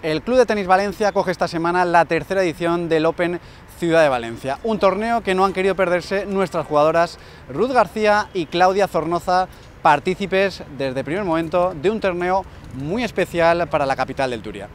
El Club de Tenis Valencia coge esta semana la tercera edición del Open Ciudad de Valencia, un torneo que no han querido perderse nuestras jugadoras Ruth García y Claudia Zornoza, partícipes desde el primer momento de un torneo muy especial para la capital del Turia.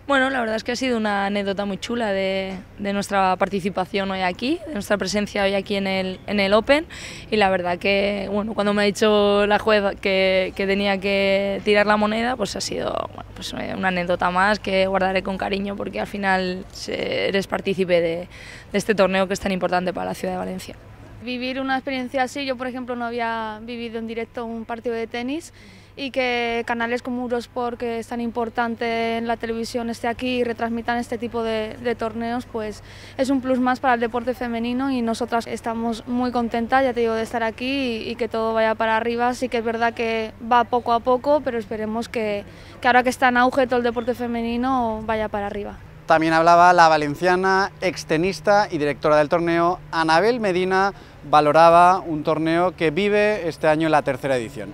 Bueno, la verdad es que ha sido una anécdota muy chula de nuestra participación hoy aquí, de nuestra presencia hoy aquí en el Open, y la verdad que bueno, cuando me ha dicho la juez que tenía que tirar la moneda, pues ha sido pues una anécdota más que guardaré con cariño, porque al final eres partícipe de este torneo que es tan importante para la ciudad de Valencia. Vivir una experiencia así, yo por ejemplo no había vivido en directo un partido de tenis, y que canales como Eurosport, que es tan importante en la televisión, esté aquí y retransmitan este tipo de torneos, pues es un plus más para el deporte femenino, y nosotras estamos muy contentas, ya te digo, de estar aquí y que todo vaya para arriba. Sí que es verdad que va poco a poco, pero esperemos que ahora que está en auge todo el deporte femenino vaya para arriba. También hablaba la valenciana, extenista y directora del torneo, Anabel Medina. Valoraba un torneo que vive este año en la tercera edición.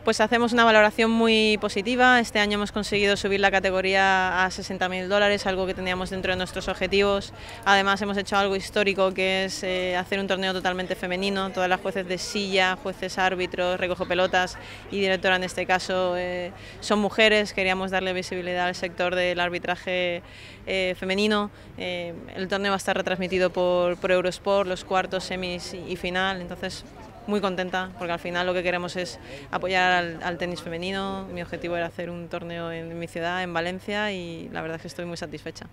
Pues hacemos una valoración muy positiva. Este año hemos conseguido subir la categoría a $60.000, algo que teníamos dentro de nuestros objetivos. Además hemos hecho algo histórico, que es hacer un torneo totalmente femenino. Todas las jueces de silla, jueces árbitros, recoge pelotas y directora en este caso son mujeres. Queríamos darle visibilidad al sector del arbitraje femenino. El torneo va a estar retransmitido por Eurosport, los cuartos, semis y final. Entonces, muy contenta, porque al final lo que queremos es apoyar al tenis femenino. Mi objetivo era hacer un torneo en mi ciudad, en Valencia, y la verdad es que estoy muy satisfecha.